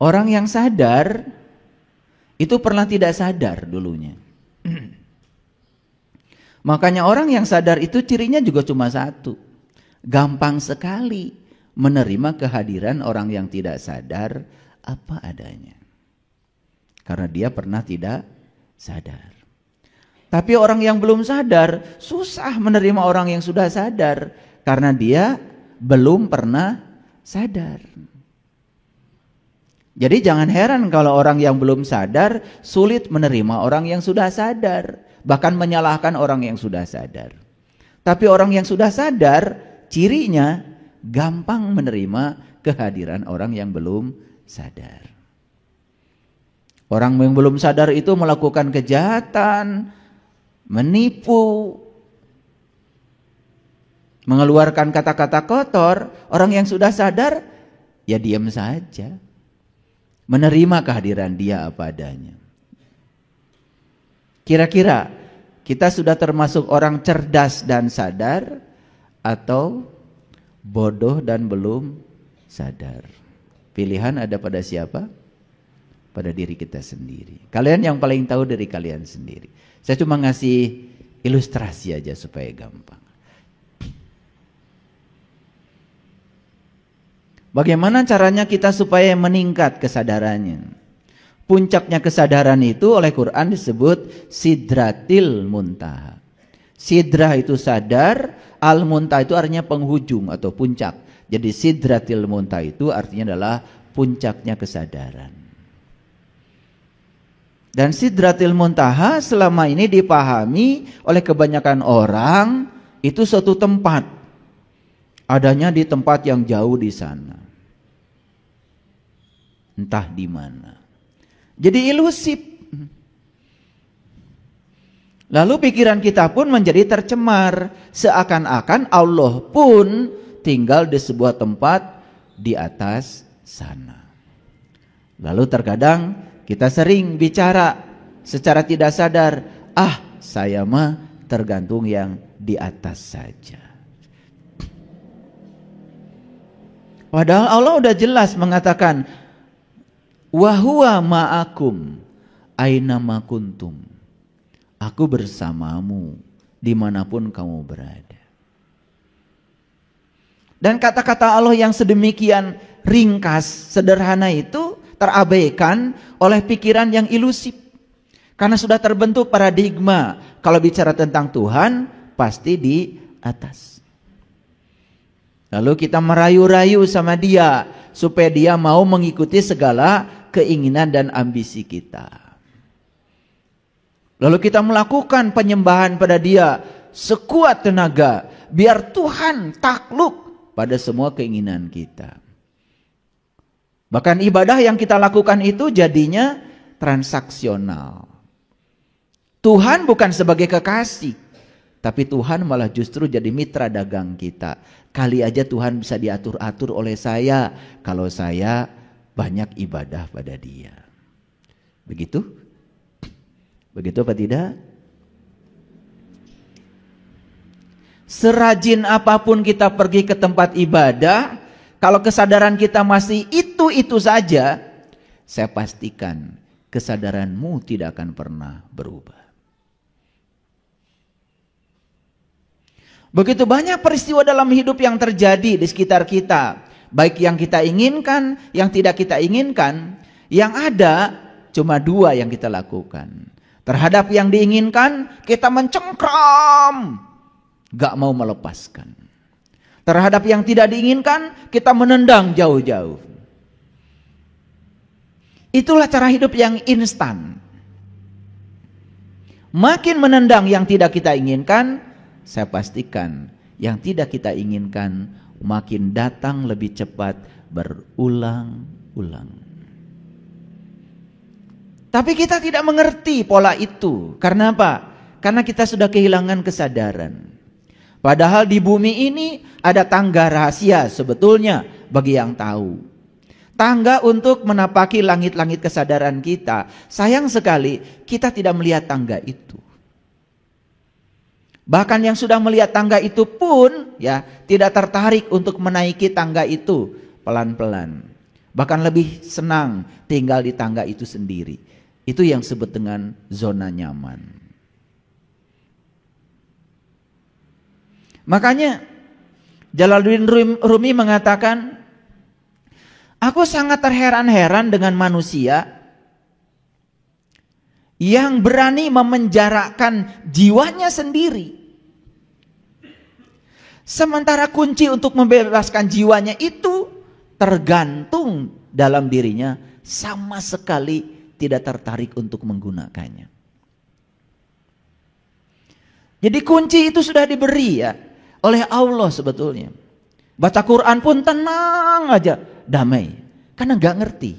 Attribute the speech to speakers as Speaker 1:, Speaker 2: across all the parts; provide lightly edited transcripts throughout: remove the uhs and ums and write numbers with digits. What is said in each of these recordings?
Speaker 1: Orang yang sadar itu pernah tidak sadar dulunya. Makanya orang yang sadar itu cirinya juga cuma satu. Gampang sekali menerima kehadiran orang yang tidak sadar apa adanya. Karena dia pernah tidak sadar. Tapi orang yang belum sadar susah menerima orang yang sudah sadar. Karena dia belum pernah sadar. Jadi jangan heran kalau orang yang belum sadar sulit menerima orang yang sudah sadar. Bahkan menyalahkan orang yang sudah sadar. Tapi orang yang sudah sadar cirinya gampang menerima kehadiran orang yang belum sadar. Orang yang belum sadar itu melakukan kejahatan, menipu, mengeluarkan kata-kata kotor. Orang yang sudah sadar ya diam saja, menerima kehadiran dia apa adanya. Kira-kira kita sudah termasuk orang cerdas dan sadar atau bodoh dan belum sadar? Pilihan ada pada siapa? Pada diri kita sendiri. Kalian yang paling tahu dari kalian sendiri. Saya cuma ngasih ilustrasi aja supaya gampang. Bagaimana caranya kita supaya meningkat kesadarannya? Puncaknya kesadaran itu oleh Quran disebut sidratil muntaha. Sidrah itu sadar, al-muntaha itu artinya penghujung atau puncak. Jadi sidratil muntaha itu artinya adalah puncaknya kesadaran. Dan sidratil muntaha selama ini dipahami oleh kebanyakan orang itu suatu tempat. Adanya di tempat yang jauh di sana. Entah di mana. Jadi ilusif. Lalu pikiran kita pun menjadi tercemar. Seakan-akan Allah pun tinggal di sebuah tempat di atas sana. Lalu terkadang kita sering bicara secara tidak sadar, saya mah tergantung yang di atas saja. Padahal Allah udah jelas mengatakan, wa huwa ma'akum aina ma kuntum. Aku bersamamu dimanapun kamu berada. Dan kata-kata Allah yang sedemikian ringkas, sederhana itu terabaikan oleh pikiran yang ilusif. Karena sudah terbentuk paradigma, kalau bicara tentang Tuhan pasti di atas. Lalu kita merayu-rayu sama dia supaya dia mau mengikuti segala keinginan dan ambisi kita. Lalu kita melakukan penyembahan pada dia sekuat tenaga biar Tuhan takluk pada semua keinginan kita. Bahkan ibadah yang kita lakukan itu jadinya transaksional. Tuhan bukan sebagai kekasih, tapi Tuhan malah justru jadi mitra dagang kita. Kali aja Tuhan bisa diatur-atur oleh saya kalau saya banyak ibadah pada dia. Begitu? Begitu apa tidak? Serajin apapun kita pergi ke tempat ibadah, kalau kesadaran kita masih itu-itu saja, saya pastikan kesadaranmu tidak akan pernah berubah. Begitu banyak peristiwa dalam hidup yang terjadi di sekitar kita, baik yang kita inginkan, yang tidak kita inginkan. Yang ada cuma dua yang kita lakukan. Terhadap yang diinginkan kita mencengkram, gak mau melepaskan. Terhadap yang tidak diinginkan kita menendang jauh-jauh. Itulah cara hidup yang instan. Makin menendang yang tidak kita inginkan, saya pastikan yang tidak kita inginkan makin datang lebih cepat berulang-ulang. Tapi kita tidak mengerti pola itu. Karena apa? Karena kita sudah kehilangan kesadaran. Padahal di bumi ini ada tangga rahasia sebetulnya bagi yang tahu. Tangga untuk menapaki langit-langit kesadaran kita. Sayang sekali kita tidak melihat tangga itu. Bahkan yang sudah melihat tangga itu pun ya tidak tertarik untuk menaiki tangga itu pelan-pelan. Bahkan lebih senang tinggal di tangga itu sendiri. Itu yang disebut dengan zona nyaman. Makanya Jalaluddin Rumi mengatakan, aku sangat terheran-heran dengan manusia yang berani memenjarakan jiwanya sendiri. Sementara kunci untuk membebaskan jiwanya itu tergantung dalam dirinya, sama sekali tidak tertarik untuk menggunakannya. Jadi kunci itu sudah diberi ya oleh Allah sebetulnya. Baca Quran pun tenang aja, damai, karena nggak ngerti.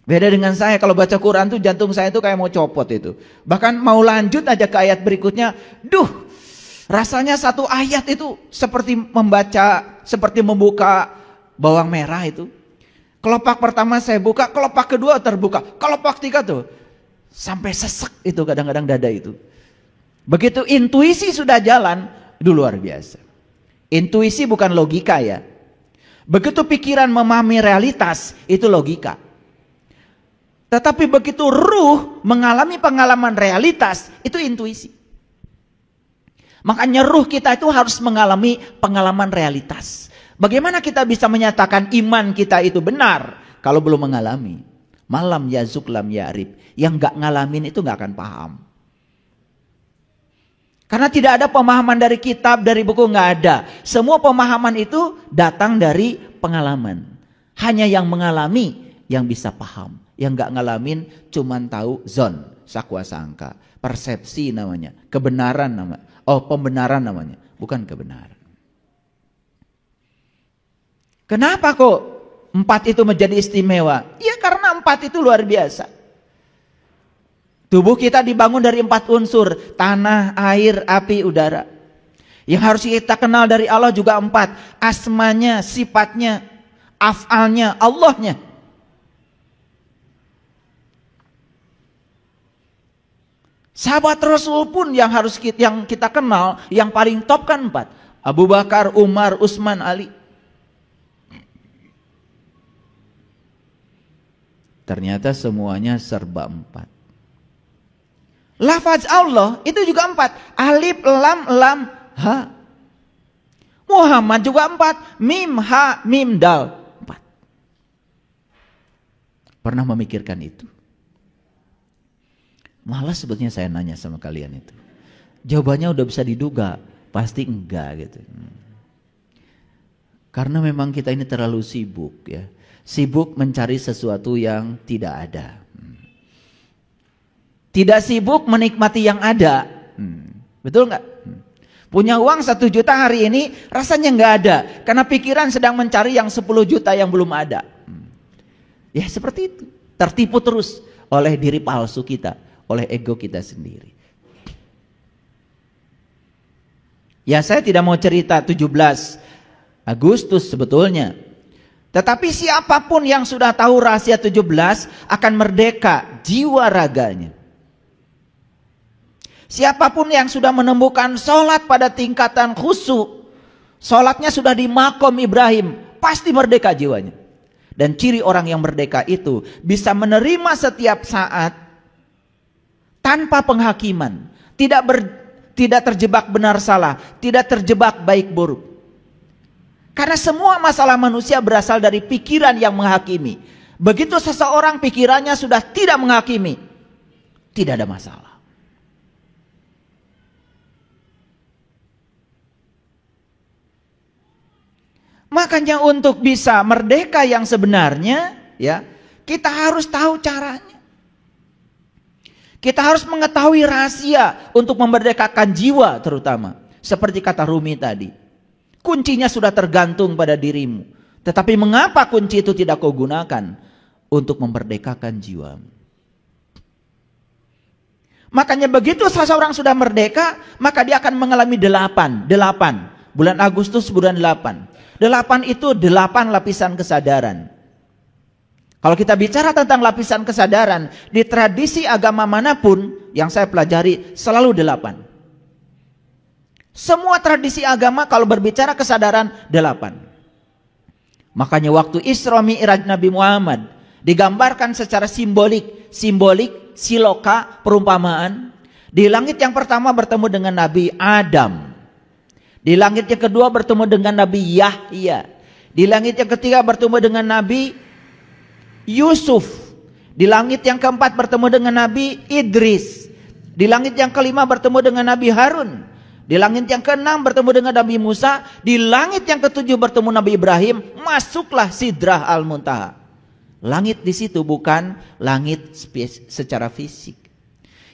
Speaker 1: Beda dengan saya, kalau baca Quran tuh jantung saya tuh kayak mau copot itu. Bahkan mau lanjut aja ke ayat berikutnya, rasanya satu ayat itu seperti membuka bawang merah itu. Kelopak pertama saya buka, kelopak kedua terbuka, kelopak tiga tuh sampai sesek itu kadang-kadang dada itu. Begitu intuisi sudah jalan, itu luar biasa. Intuisi bukan logika ya. Begitu pikiran memahami realitas, itu logika. Tetapi begitu ruh mengalami pengalaman realitas, itu intuisi. Makanya ruh kita itu harus mengalami pengalaman realitas. Bagaimana kita bisa menyatakan iman kita itu benar kalau belum mengalami? Malam yazuk lam ya'rif. Yang gak ngalamin itu gak akan paham. Karena tidak ada pemahaman dari kitab, dari buku, gak ada. Semua pemahaman itu datang dari pengalaman. Hanya yang mengalami yang bisa paham. Yang gak ngalamin cuman tahu zon, sakwa sangka, persepsi namanya, kebenaran namanya. Oh, pembenaran namanya, bukan kebenaran. Kenapa kok 4 itu menjadi istimewa? Ya karena 4 itu luar biasa. Tubuh kita dibangun dari 4 unsur, tanah, air, api, udara. Yang harus kita kenal dari Allah juga 4, asmanya, sifatnya, af'alnya, Allahnya. Sahabat Rasul pun yang kita kenal, yang paling top kan 4. Abu Bakar, Umar, Utsman, Ali. Ternyata semuanya serba 4. Lafaz Allah itu juga 4. Alif, lam, ha. Muhammad juga 4. Mim, ha, mim, dal. 4. Pernah memikirkan itu? Malah sebetulnya saya nanya sama kalian itu. Jawabannya udah bisa diduga. Pasti enggak gitu. Karena memang kita ini terlalu sibuk ya. Sibuk mencari sesuatu yang tidak ada. Tidak sibuk menikmati yang ada. Betul enggak? Punya uang 1 juta hari ini rasanya enggak ada. Karena pikiran sedang mencari yang 10 juta yang belum ada. Ya seperti itu. Tertipu terus oleh diri palsu kita. Oleh ego kita sendiri. Ya saya tidak mau cerita 17 Agustus sebetulnya. Tetapi siapapun yang sudah tahu rahasia 17 akan merdeka jiwa raganya. Siapapun yang sudah menemukan sholat pada tingkatan khusyuk, sholatnya sudah di makom Ibrahim, pasti merdeka jiwanya. Dan ciri orang yang merdeka itu bisa menerima setiap saat tanpa penghakiman, tidak terjebak benar salah, tidak terjebak baik buruk. Karena semua masalah manusia berasal dari pikiran yang menghakimi. Begitu seseorang pikirannya sudah tidak menghakimi, tidak ada masalah. Makanya untuk bisa merdeka yang sebenarnya, ya, kita harus tahu caranya. Kita harus mengetahui rahasia untuk memerdekakan jiwa terutama. Seperti kata Rumi tadi. Kuncinya sudah tergantung pada dirimu. Tetapi mengapa kunci itu tidak kau gunakan untuk memerdekakan jiwamu? Makanya begitu seseorang sudah merdeka, maka dia akan mengalami 8. Bulan Agustus bulan 8. 8 itu 8 lapisan kesadaran. Kalau kita bicara tentang lapisan kesadaran, di tradisi agama manapun yang saya pelajari selalu 8. Semua tradisi agama kalau berbicara kesadaran 8. Makanya waktu Isra Mi'raj Nabi Muhammad digambarkan secara simbolik, siloka, perumpamaan. Di langit yang pertama bertemu dengan Nabi Adam. Di langit yang kedua bertemu dengan Nabi Yahya. Di langit yang ketiga bertemu dengan Nabi Yusuf. Di langit yang keempat bertemu dengan Nabi Idris. Di langit yang kelima bertemu dengan Nabi Harun. Di langit yang keenam bertemu dengan Nabi Musa. Di langit yang ketujuh bertemu Nabi Ibrahim. Masuklah Sidrah Al-Muntaha. Langit di situ bukan langit secara fisik.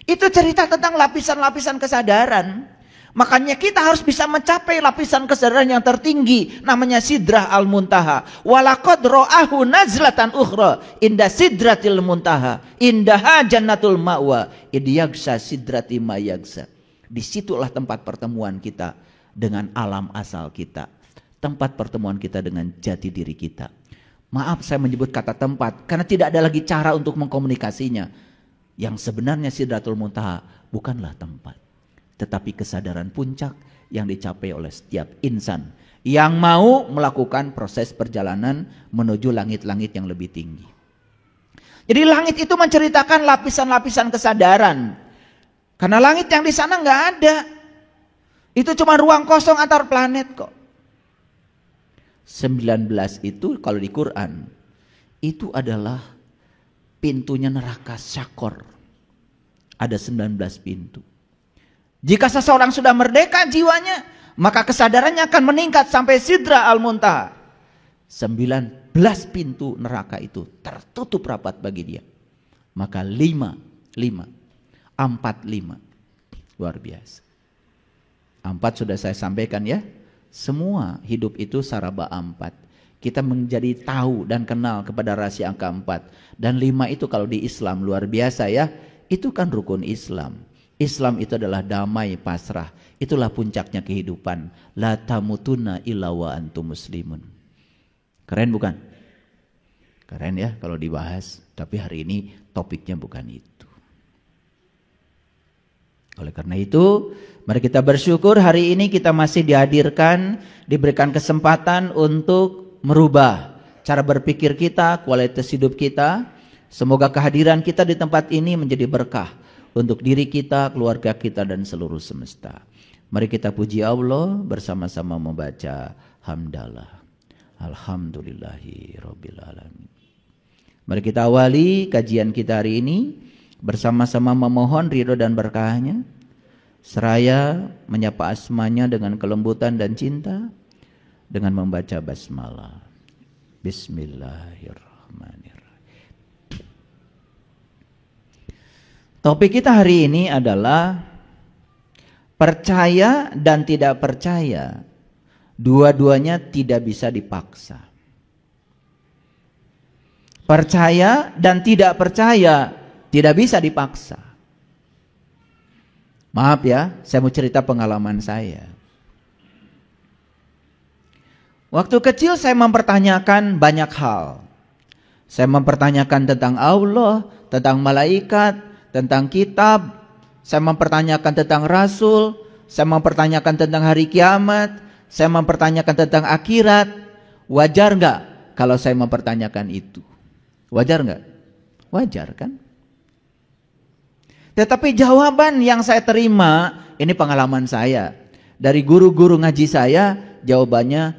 Speaker 1: Itu cerita tentang lapisan-lapisan kesadaran. Makanya kita harus bisa mencapai lapisan kesadaran yang tertinggi, namanya Sidrah Al-Muntaha. Walaqad ra'ahu nazlatan ukhra inda Sidratil Muntaha, indaha jannatul ma'wa, id yaghsha sidrati ma yaghsha. Disitulah tempat pertemuan kita dengan alam asal kita, tempat pertemuan kita dengan jati diri kita. Maaf saya menyebut kata tempat karena tidak ada lagi cara untuk mengkomunikasinya. Yang sebenarnya Sidratul Muntaha bukanlah tempat, tetapi kesadaran puncak yang dicapai oleh setiap insan yang mau melakukan proses perjalanan menuju langit-langit yang lebih tinggi. Jadi langit itu menceritakan lapisan-lapisan kesadaran. Karena langit yang di sana nggak ada. Itu cuma ruang kosong antar planet kok. 19 itu kalau di Quran itu adalah pintunya neraka Syakor. Ada 19 pintu. Jika seseorang sudah merdeka jiwanya, maka kesadarannya akan meningkat sampai Sidrah Al-Muntaha. 19 pintu neraka itu tertutup rapat bagi dia. Maka 4, 5. Luar biasa. 4 sudah saya sampaikan ya. Semua hidup itu saraba 4. Kita menjadi tahu dan kenal kepada rahasia angka 4. Dan 5 itu kalau di Islam luar biasa ya. Itu kan rukun Islam. Islam itu adalah damai pasrah. Itulah puncaknya kehidupan. La tamutunna illa wa antum muslimun. Keren bukan? Keren ya kalau dibahas. Tapi hari ini topiknya bukan itu. Oleh karena itu, mari kita bersyukur hari ini kita masih dihadirkan, diberikan kesempatan untuk merubah cara berpikir kita, kualitas hidup kita. Semoga kehadiran kita di tempat ini menjadi berkah untuk diri kita, keluarga kita, dan seluruh semesta. Mari kita puji Allah bersama-sama membaca hamdalah. Alhamdulillahi Rabbil Alamin. Mari kita awali kajian kita hari ini bersama-sama memohon ridho dan berkahnya, seraya menyapa asmanya dengan kelembutan dan cinta dengan membaca basmalah. Bismillahirrahmanirrahim. Topik kita hari ini adalah percaya dan tidak percaya. Dua-duanya tidak bisa dipaksa. Percaya dan tidak percaya tidak bisa dipaksa. Maaf ya, saya mau cerita pengalaman saya. Waktu kecil saya mempertanyakan banyak hal. Saya mempertanyakan tentang Allah, tentang malaikat, tentang kitab. Saya mempertanyakan tentang Rasul. Saya mempertanyakan tentang hari kiamat. Saya mempertanyakan tentang akhirat. Wajar nggak kalau saya mempertanyakan itu? Wajar nggak? Wajar kan? Tetapi jawaban yang saya terima, ini pengalaman saya. Dari guru-guru ngaji saya, jawabannya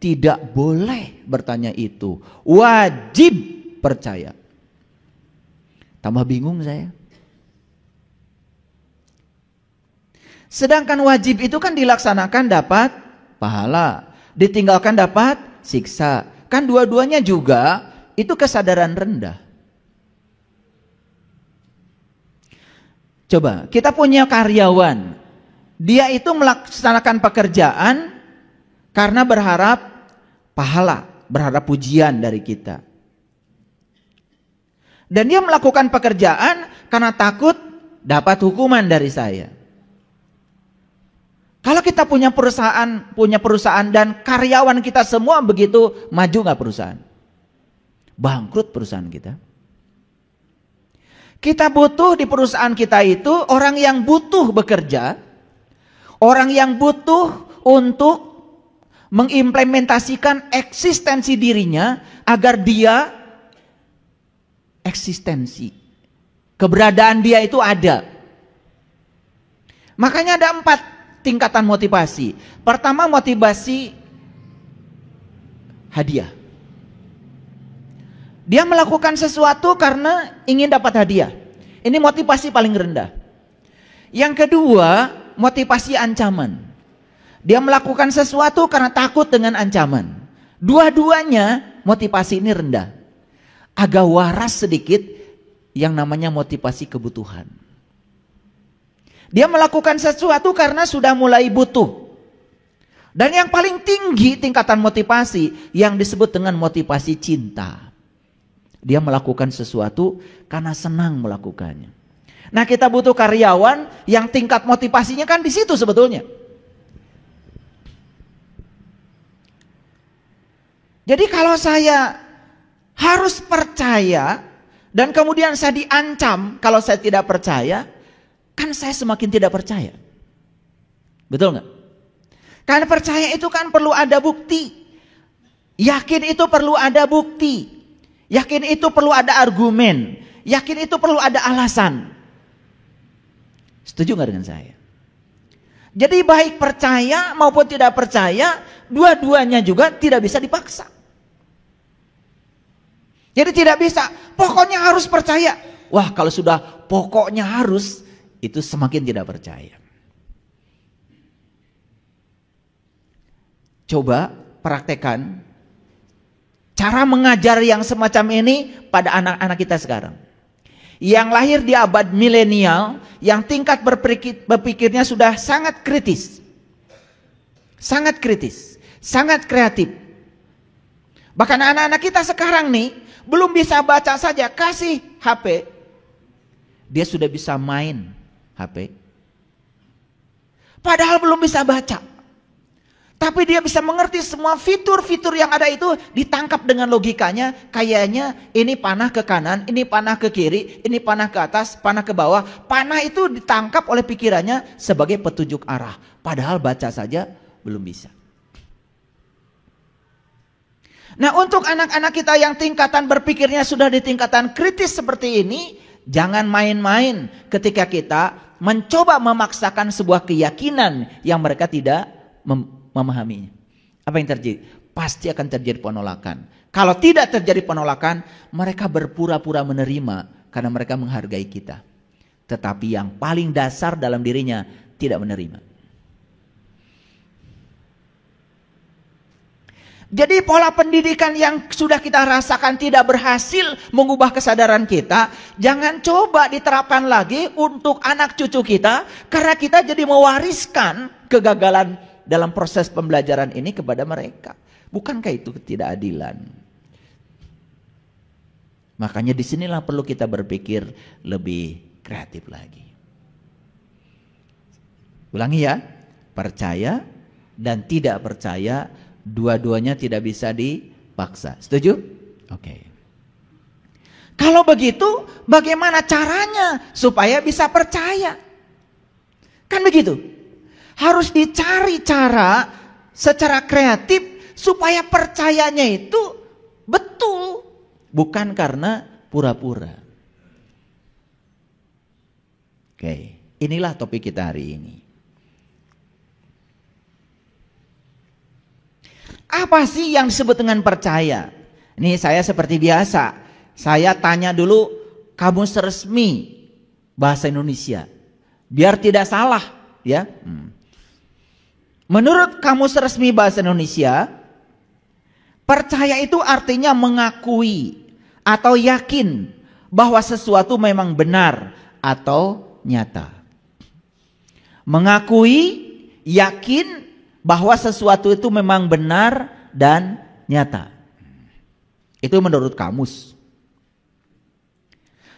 Speaker 1: tidak boleh bertanya itu. Wajib percaya. Tambah bingung saya. Sedangkan wajib itu kan dilaksanakan dapat pahala. Ditinggalkan dapat siksa. Kan dua-duanya juga itu kesadaran rendah. Coba, kita punya karyawan. Dia itu melaksanakan pekerjaan karena berharap pahala, berharap pujian dari kita. Dan dia melakukan pekerjaan karena takut dapat hukuman dari saya. Kalau kita punya perusahaan dan karyawan kita semua begitu, maju nggak perusahaan? Bangkrut perusahaan kita. Kita butuh di perusahaan kita itu orang yang butuh bekerja, orang yang butuh untuk mengimplementasikan eksistensi dirinya agar dia eksistensi. Keberadaan dia itu ada. Makanya ada 4 tingkatan motivasi. Pertama, motivasi hadiah. Dia melakukan sesuatu karena ingin dapat hadiah. Ini motivasi paling rendah. Yang kedua, motivasi ancaman. Dia melakukan sesuatu karena takut dengan ancaman. Dua-duanya motivasi ini rendah. Agak waras sedikit yang namanya motivasi kebutuhan. Dia melakukan sesuatu karena sudah mulai butuh. Dan yang paling tinggi tingkatan motivasi yang disebut dengan motivasi cinta. Dia melakukan sesuatu karena senang melakukannya. Nah, kita butuh karyawan yang tingkat motivasinya kan di situ sebetulnya. Jadi kalau saya harus percaya dan kemudian saya diancam kalau saya tidak percaya, kan saya semakin tidak percaya. Betul nggak? Karena percaya itu kan perlu ada bukti. Yakin itu perlu ada bukti. Yakin itu perlu ada argumen. Yakin itu perlu ada alasan. Setuju nggak dengan saya? Jadi baik percaya maupun tidak percaya, dua-duanya juga tidak bisa dipaksa. Jadi tidak bisa, pokoknya harus percaya. Wah, kalau sudah pokoknya harus, itu semakin tidak percaya. Coba praktekkan cara mengajar yang semacam ini pada anak-anak kita sekarang. Yang lahir di abad milenial, yang tingkat berpikirnya sudah sangat kritis. Sangat kritis, sangat kreatif. Bahkan anak-anak kita sekarang nih, belum bisa baca saja, kasih HP. Dia sudah bisa main HP. Padahal belum bisa baca. Tapi dia bisa mengerti semua fitur-fitur yang ada itu ditangkap dengan logikanya. Kayaknya ini panah ke kanan, ini panah ke kiri, ini panah ke atas, panah ke bawah. Panah itu ditangkap oleh pikirannya sebagai petunjuk arah. Padahal baca saja belum bisa. Nah, untuk anak-anak kita yang tingkatan berpikirnya sudah di tingkatan kritis seperti ini, jangan main-main ketika kita mencoba memaksakan sebuah keyakinan yang mereka tidak memahaminya. Apa yang terjadi? Pasti akan terjadi penolakan. Kalau tidak terjadi penolakan, mereka berpura-pura menerima karena mereka menghargai kita. Tetapi yang paling dasar dalam dirinya tidak menerima. Jadi pola pendidikan yang sudah kita rasakan tidak berhasil mengubah kesadaran kita, jangan coba diterapkan lagi untuk anak cucu kita, karena kita jadi mewariskan kegagalan dalam proses pembelajaran ini kepada mereka. Bukankah itu ketidakadilan? Makanya disinilah perlu kita berpikir lebih kreatif lagi. Ulangi ya, percaya dan tidak percaya, dua-duanya tidak bisa dipaksa. Setuju? Oke. Kalau begitu, bagaimana caranya supaya bisa percaya? Kan begitu. Harus dicari cara secara kreatif supaya percayanya itu betul, bukan karena pura-pura. Oke, inilah topik kita hari ini. Apa sih yang disebut dengan percaya? Ini saya seperti biasa. Saya tanya dulu kamus resmi bahasa Indonesia. Biar tidak salah, ya. Menurut kamus resmi bahasa Indonesia, percaya itu artinya mengakui atau yakin bahwa sesuatu memang benar atau nyata. Mengakui, yakin bahwa sesuatu itu memang benar dan nyata. Itu menurut kamus.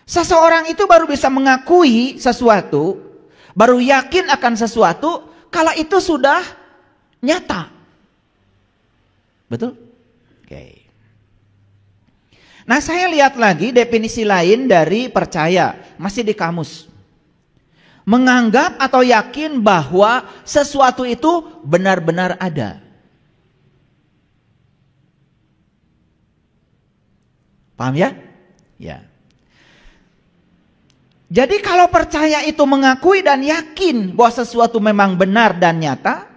Speaker 1: Seseorang itu baru bisa mengakui sesuatu, baru yakin akan sesuatu kalau itu sudah nyata. Betul? Oke. Nah, saya lihat lagi definisi lain dari percaya, masih di kamus. Menganggap atau yakin bahwa sesuatu itu benar-benar ada. Paham ya? Ya. Jadi kalau percaya itu mengakui dan yakin bahwa sesuatu memang benar dan nyata,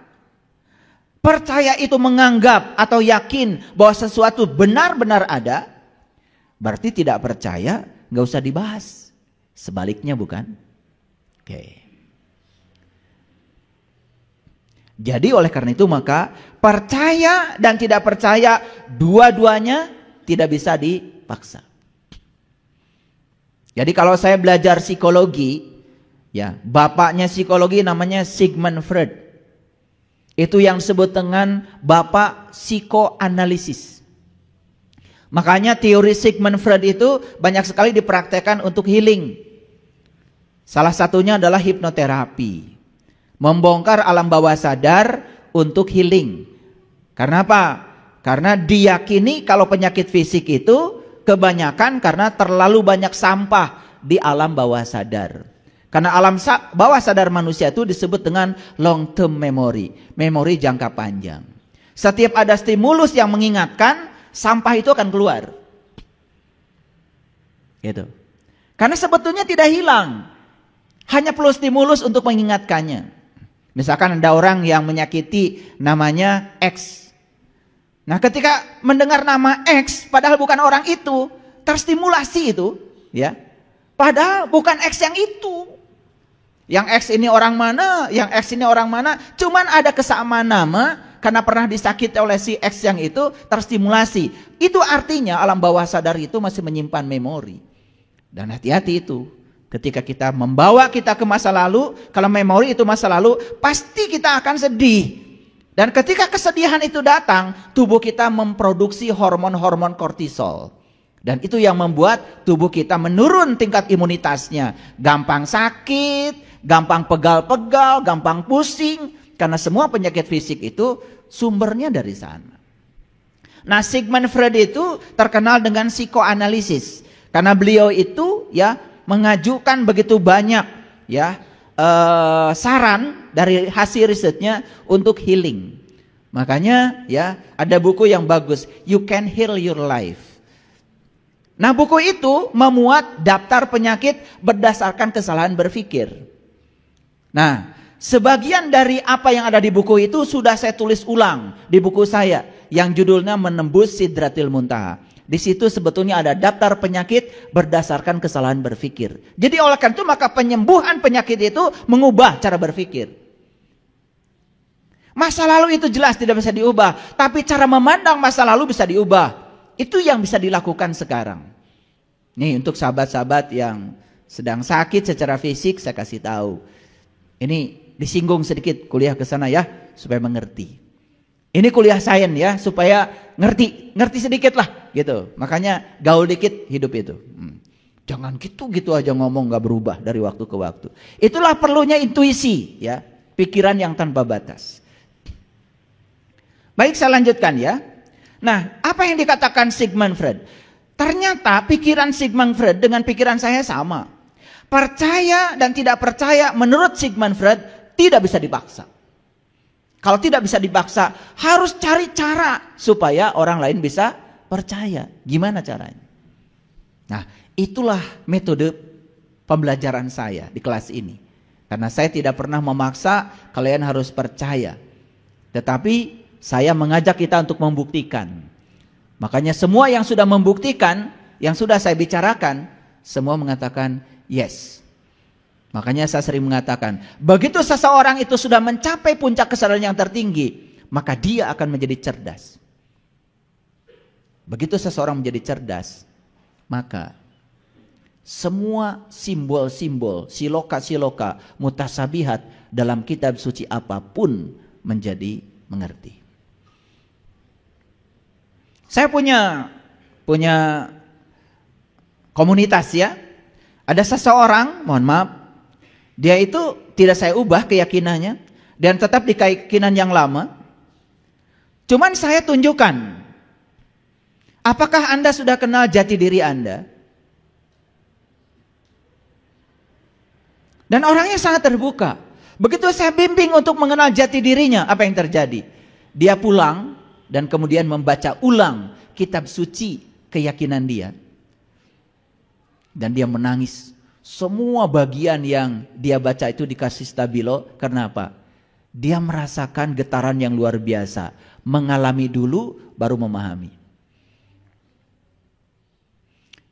Speaker 1: percaya itu menganggap atau yakin bahwa sesuatu benar-benar ada, berarti tidak percaya nggak usah dibahas. Sebaliknya bukan? Oke. Jadi oleh karena itu maka percaya dan tidak percaya dua-duanya tidak bisa dipaksa. Jadi kalau saya belajar psikologi, ya, bapaknya psikologi namanya Sigmund Freud. Itu yang disebut dengan bapak psikoanalisis. Makanya teori Sigmund Freud itu banyak sekali dipraktekkan untuk healing. Salah satunya adalah hipnoterapi. Membongkar alam bawah sadar untuk healing. Karena apa? Karena diyakini kalau penyakit fisik itu kebanyakan karena terlalu banyak sampah di alam bawah sadar. Karena alam bawah sadar manusia itu disebut dengan long term memory, memori jangka panjang. Setiap ada stimulus yang mengingatkan, sampah itu akan keluar. Gitu. Karena sebetulnya tidak hilang, hanya perlu stimulus untuk mengingatkannya. Misalkan ada orang yang menyakiti namanya X. Nah ketika mendengar nama X, padahal bukan orang itu, terstimulasi itu, ya. Padahal bukan X yang itu. Yang X ini orang mana, yang X ini orang mana, cuman ada kesamaan nama, karena pernah disakiti oleh si X yang itu, terstimulasi. Itu artinya alam bawah sadar itu masih menyimpan memori. Dan hati-hati itu. Ketika kita membawa kita ke masa lalu, kalau memori itu masa lalu, pasti kita akan sedih. Dan ketika kesedihan itu datang, tubuh kita memproduksi hormon-hormon kortisol. Dan itu yang membuat tubuh kita menurun tingkat imunitasnya. Gampang sakit, gampang pegal-pegal, gampang pusing. Karena semua penyakit fisik itu sumbernya dari sana. Nah, Sigmund Freud itu terkenal dengan psikoanalisis. Karena beliau itu ya mengajukan begitu banyak ya saran dari hasil risetnya untuk healing. Makanya ya ada buku yang bagus, You Can Heal Your Life. Nah buku itu memuat daftar penyakit berdasarkan kesalahan berpikir. Nah sebagian dari apa yang ada di buku itu sudah saya tulis ulang di buku saya yang judulnya Menembus Sidratil Muntaha. Di situ sebetulnya ada daftar penyakit berdasarkan kesalahan berpikir. Jadi oleh karena itu maka penyembuhan penyakit itu mengubah cara berpikir. Masa lalu itu jelas tidak bisa diubah, tapi cara memandang masa lalu bisa diubah. Itu yang bisa dilakukan sekarang. Nih untuk sahabat-sahabat yang sedang sakit secara fisik saya kasih tahu. Ini disinggung sedikit kuliah ke sana ya supaya mengerti. Ini kuliah sains ya supaya ngerti sedikit lah gitu. Makanya gaul dikit hidup itu. Jangan gitu aja ngomong nggak berubah dari waktu ke waktu. Itulah perlunya intuisi ya, pikiran yang tanpa batas. Baik saya lanjutkan ya. Nah apa yang dikatakan Sigmund Freud? Ternyata pikiran Sigmund Freud dengan pikiran saya sama. Percaya dan tidak percaya menurut Sigmund Freud tidak bisa dipaksa. Kalau tidak bisa dipaksa, harus cari cara supaya orang lain bisa percaya. Gimana caranya? Nah, itulah metode pembelajaran saya di kelas ini. Karena saya tidak pernah memaksa kalian harus percaya. Tetapi saya mengajak kita untuk membuktikan. Makanya semua yang sudah membuktikan, yang sudah saya bicarakan, semua mengatakan yes. Makanya saya sering mengatakan, begitu seseorang itu sudah mencapai puncak kesadaran yang tertinggi, maka dia akan menjadi cerdas. Begitu seseorang menjadi cerdas, maka semua simbol-simbol, siloka-siloka, mutasabihat dalam kitab suci apapun menjadi mengerti. Saya punya komunitas ya. Ada seseorang, mohon maaf, dia itu tidak saya ubah keyakinannya dan tetap di keyakinan yang lama. Cuman saya tunjukkan, apakah Anda sudah kenal jati diri Anda? Dan orangnya sangat terbuka. Begitu saya bimbing untuk mengenal jati dirinya, apa yang terjadi? Dia pulang dan kemudian membaca ulang kitab suci keyakinan dia. Dan dia menangis. Semua bagian yang dia baca itu dikasih stabilo. Kenapa? Dia merasakan getaran yang luar biasa. Mengalami dulu baru memahami.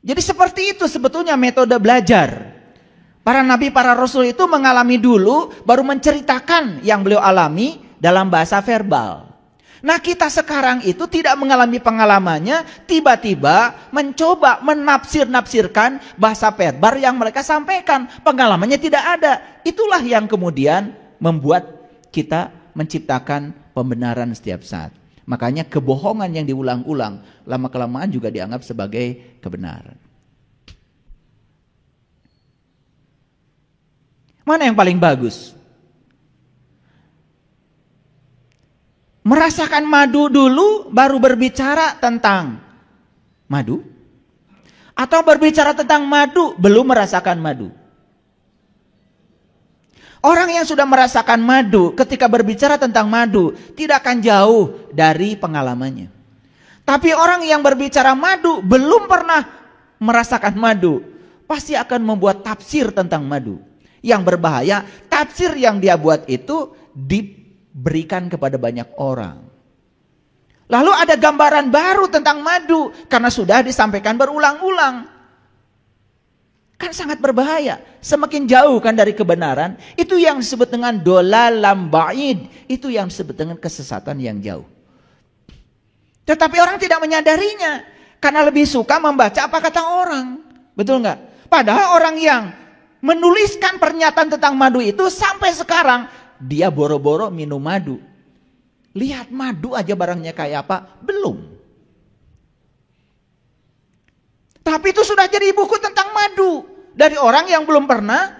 Speaker 1: Jadi seperti itu sebetulnya metode belajar. Para nabi, para rasul itu mengalami dulu baru menceritakan yang beliau alami dalam bahasa verbal. Nah, kita sekarang itu tidak mengalami pengalamannya, tiba-tiba mencoba menafsir-nafsirkan bahasa verbal yang mereka sampaikan. Pengalamannya tidak ada. Itulah yang kemudian membuat kita menciptakan pembenaran setiap saat. Makanya kebohongan yang diulang-ulang lama-kelamaan juga dianggap sebagai kebenaran. Mana yang paling bagus? Merasakan madu dulu baru berbicara tentang madu? Atau berbicara tentang madu belum merasakan madu? Orang yang sudah merasakan madu ketika berbicara tentang madu tidak akan jauh dari pengalamannya. Tapi orang yang berbicara madu belum pernah merasakan madu, pasti akan membuat tafsir tentang madu. Yang berbahaya, tafsir yang dia buat itu diberikan kepada banyak orang. Lalu ada gambaran baru tentang madu karena sudah disampaikan berulang-ulang. Kan sangat berbahaya. Semakin jauh kan dari kebenaran, itu yang disebut dengan dolalam ba'id. Itu yang disebut dengan kesesatan yang jauh. Tetapi orang tidak menyadarinya karena lebih suka membaca apa kata orang. Betul nggak? Padahal orang yang menuliskan pernyataan tentang madu itu sampai sekarang dia boro-boro minum madu. Lihat madu aja barangnya kayak apa? Belum. Tapi itu sudah jadi buku tentang madu dari orang yang belum pernah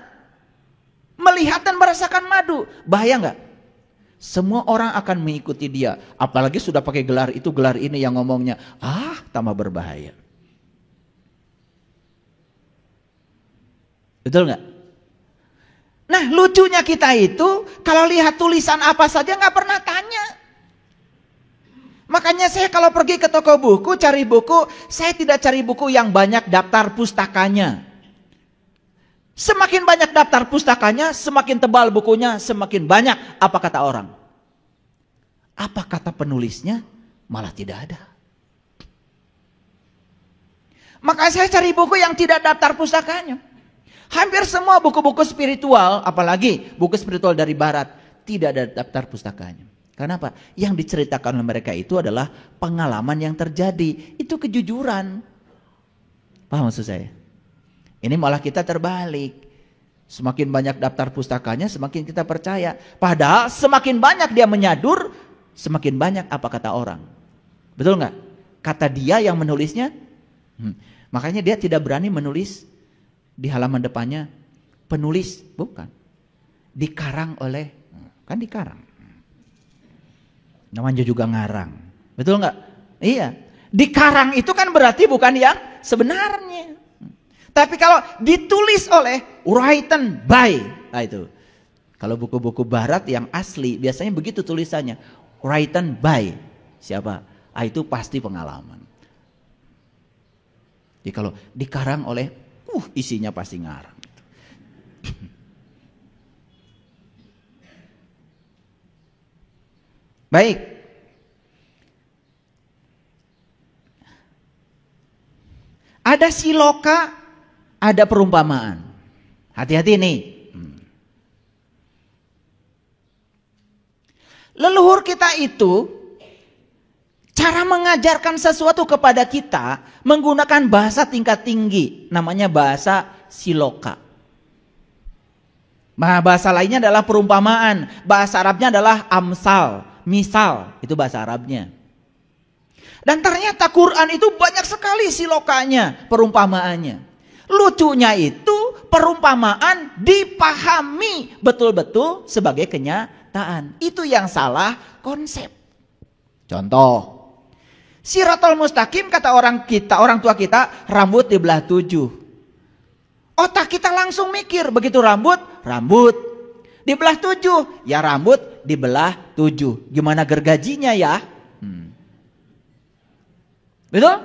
Speaker 1: melihat dan merasakan madu. Bahaya nggak? Semua orang akan mengikuti dia. Apalagi sudah pakai gelar itu, gelar ini yang ngomongnya. Tambah berbahaya. Betul nggak? Nah, lucunya kita itu kalau lihat tulisan apa saja nggak pernah tanya. Makanya saya kalau pergi ke toko buku cari buku, saya tidak cari buku yang banyak daftar pustakanya. Semakin banyak daftar pustakanya, semakin tebal bukunya, semakin banyak apa kata orang. Apa kata penulisnya? Malah tidak ada. Maka saya cari buku yang tidak daftar pustakanya. Hampir semua buku-buku spiritual, apalagi buku spiritual dari barat, tidak ada daftar pustakanya. Kenapa? Yang diceritakan oleh mereka itu adalah pengalaman yang terjadi. Itu kejujuran. Paham maksud saya? Ini malah kita terbalik. Semakin banyak daftar pustakanya, semakin kita percaya. Padahal semakin banyak dia menyadur, semakin banyak apa kata orang. Betul nggak? Kata dia yang menulisnya. Makanya dia tidak berani menulis di halaman depannya penulis, bukan. Dikarang oleh, kan dikarang. Namanya juga ngarang. Betul nggak? Iya. Dikarang itu kan berarti bukan yang sebenarnya. Tapi kalau ditulis oleh written by, nah itu. Kalau buku-buku barat yang asli biasanya begitu tulisannya. Written by. Siapa? Itu pasti pengalaman. Jadi kalau dikarang oleh isinya pasti ngarang. Baik. Ada siloka, ada perumpamaan. Hati-hati nih. Leluhur kita itu cara mengajarkan sesuatu kepada kita menggunakan bahasa tingkat tinggi, namanya bahasa siloka. Bahasa lainnya adalah perumpamaan, bahasa Arabnya adalah amsal, misal, itu bahasa Arabnya. Dan ternyata Quran itu banyak sekali silokanya, perumpamaannya. Lucunya itu perumpamaan dipahami betul-betul sebagai kenyataan. Itu yang salah konsep. Contoh. Siratul mustaqim kata orang tua kita, rambut dibelah 7. Otak kita langsung mikir, begitu rambut dibelah 7. Ya rambut dibelah 7. Gimana gergajinya ya? Betul?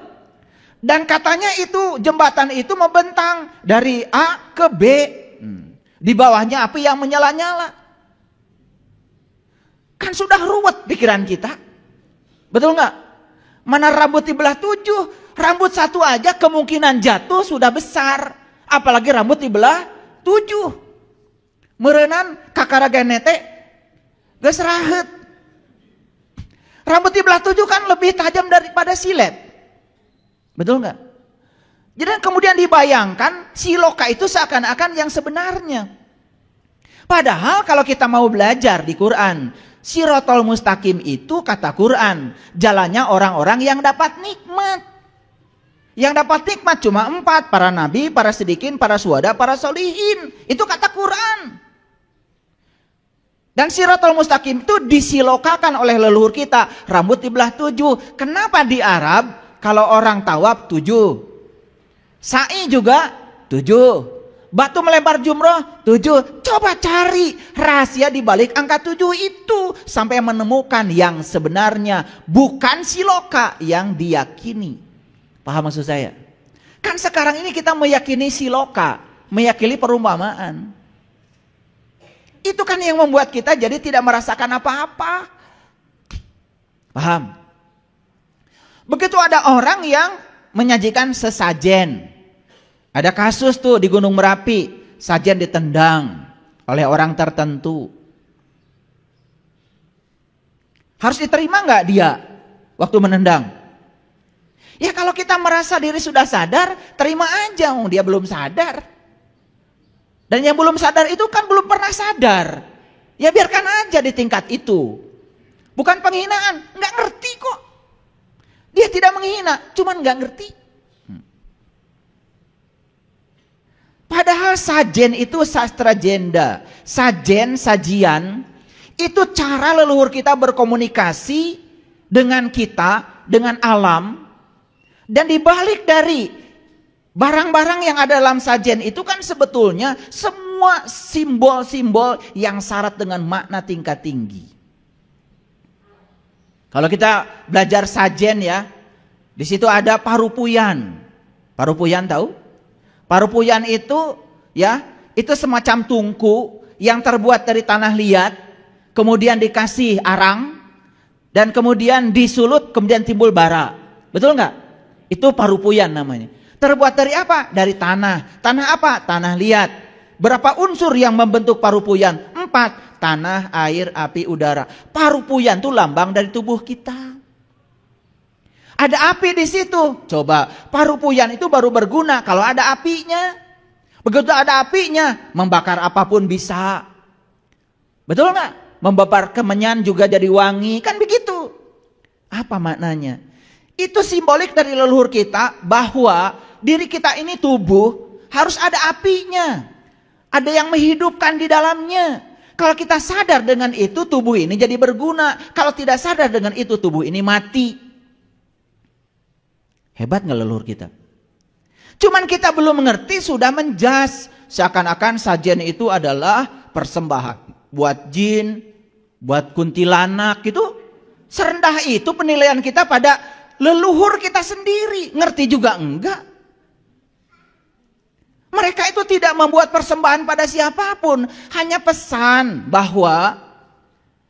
Speaker 1: Dan katanya itu jembatan itu membentang dari A ke B. Di bawahnya api yang menyala-nyala. Kan sudah ruwet pikiran kita. Betul nggak? Mana rambut dibelah 7, rambut satu aja kemungkinan jatuh sudah besar. Apalagi rambut dibelah 7. Merenan kakaraga nete geus rahet. Rambut dibelah 7 kan lebih tajam daripada silet. Betul nggak? Jadi kemudian dibayangkan siloka itu seakan-akan yang sebenarnya. Padahal kalau kita mau belajar di Quran, Siratal Mustaqim itu kata Quran, jalannya orang-orang yang dapat nikmat. Yang dapat nikmat cuma 4, para nabi, para sidikin, para syuhada, para solihin. Itu kata Quran. Dan Siratal Mustaqim itu disilokakan oleh leluhur kita, rambut dibelah 7. Kenapa di Arab kalau orang tawaf 7, sa'i juga 7, batu melempar jumroh 7. Coba cari rahasia di balik angka 7 itu sampai menemukan yang sebenarnya, bukan siloka yang diyakini. Paham maksud saya? Kan sekarang ini kita meyakini siloka, meyakini perumpamaan. Itu kan yang membuat kita jadi tidak merasakan apa-apa. Paham? Begitu ada orang yang menyajikan sesajen. Ada kasus tuh di Gunung Merapi, sajen ditendang oleh orang tertentu. Harus diterima nggak dia waktu menendang? Ya kalau kita merasa diri sudah sadar, terima aja, dia belum sadar. Dan yang belum sadar itu kan belum pernah sadar. Ya biarkan aja di tingkat itu. Bukan penghinaan, nggak ngerti kok. Dia tidak menghina, cuman nggak ngerti. Padahal sajen itu sastra jenda. Sajen, sajian, itu cara leluhur kita berkomunikasi dengan kita, dengan alam. Dan dibalik dari barang-barang yang ada dalam sajen itu kan sebetulnya semua simbol-simbol yang syarat dengan makna tingkat tinggi. Kalau kita belajar sajen ya, di situ ada parupuyan. Parupuyan tahu? Parupuyan itu ya, itu semacam tungku yang terbuat dari tanah liat, kemudian dikasih arang, dan kemudian disulut, kemudian timbul bara. Betul nggak? Itu parupuyan namanya. Terbuat dari apa? Dari tanah. Tanah apa? Tanah liat. Berapa unsur yang membentuk parupuyan? 4. Tanah, air, api, udara. Parupuyan itu lambang dari tubuh kita. Ada api di situ. Coba, parupuyan itu baru berguna kalau ada apinya. Begitu ada apinya, membakar apapun bisa. Betul nggak? Membakar kemenyan juga jadi wangi. Kan begitu. Apa maknanya? Itu simbolik dari leluhur kita bahwa diri kita ini tubuh harus ada apinya. Ada yang menghidupkan di dalamnya. Kalau kita sadar dengan itu, tubuh ini jadi berguna. Kalau tidak sadar dengan itu, tubuh ini mati. Hebat nggak leluhur kita? Cuman kita belum mengerti, sudah menjas. Seakan-akan sajian itu adalah persembahan buat jin, buat kuntilanak gitu. Serendah itu penilaian kita pada leluhur kita sendiri. Ngerti juga enggak? Mereka itu tidak membuat persembahan pada siapapun. Hanya pesan bahwa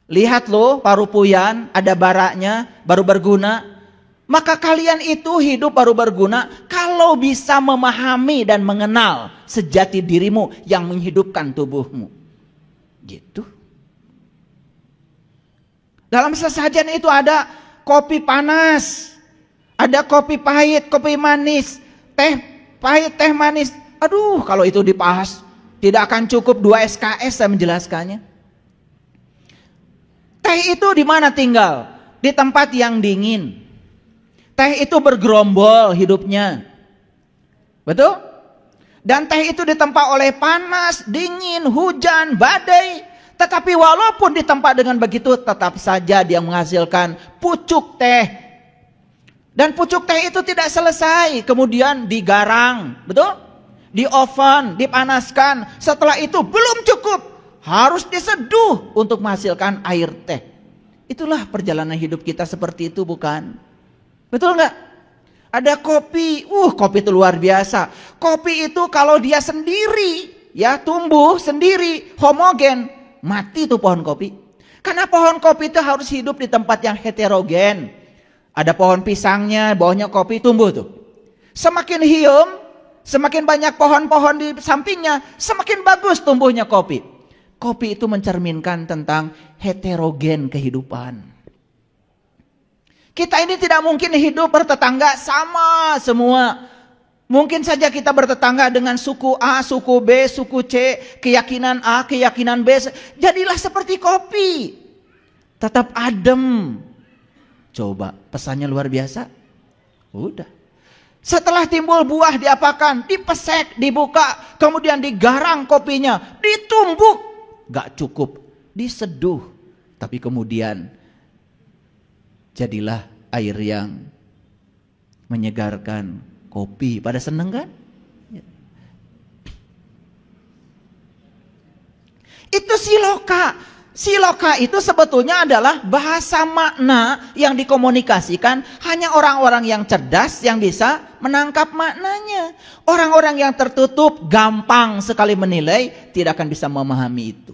Speaker 1: lihat loh parupuyan, ada baraknya, baru berguna. Maka kalian itu hidup baru berguna kalau bisa memahami dan mengenal sejati dirimu yang menghidupkan tubuhmu. Gitu. Dalam sesajen itu ada kopi panas, ada kopi pahit, kopi manis, teh pahit, teh manis. Aduh, kalau itu dibahas tidak akan cukup 2 SKS saya menjelaskannya. Teh itu di mana tinggal? Di tempat yang dingin. Teh itu bergerombol hidupnya. Betul? Dan teh itu ditempa oleh panas, dingin, hujan, badai. Tetapi walaupun ditempa dengan begitu, tetap saja dia menghasilkan pucuk teh. Dan pucuk teh itu tidak selesai, kemudian digarang. Betul? Di oven, dipanaskan. Setelah itu belum cukup, harus diseduh untuk menghasilkan air teh. Itulah perjalanan hidup kita seperti itu, bukan? Betul nggak? Ada kopi, kopi itu luar biasa. Kopi itu kalau dia sendiri, ya tumbuh sendiri, homogen, mati tuh pohon kopi. Karena pohon kopi itu harus hidup di tempat yang heterogen. Ada pohon pisangnya, bawahnya kopi tumbuh tuh. Semakin hium, semakin banyak pohon-pohon di sampingnya, semakin bagus tumbuhnya kopi. Kopi itu mencerminkan tentang heterogen kehidupan. Kita ini tidak mungkin hidup bertetangga sama semua. Mungkin saja kita bertetangga dengan suku A, suku B, suku C, keyakinan A, keyakinan B. Jadilah seperti kopi. Tetap adem. Coba, pesannya luar biasa. Udah. Setelah timbul buah diapakan? Dipesek, dibuka, kemudian digarang kopinya, ditumbuk. Gak cukup, diseduh. Tapi kemudian jadilah air yang menyegarkan kopi. Pada seneng kan? Itu siloka. Siloka itu sebetulnya adalah bahasa makna yang dikomunikasikan hanya orang-orang yang cerdas yang bisa menangkap maknanya. Orang-orang yang tertutup gampang sekali menilai, tidak akan bisa memahami itu.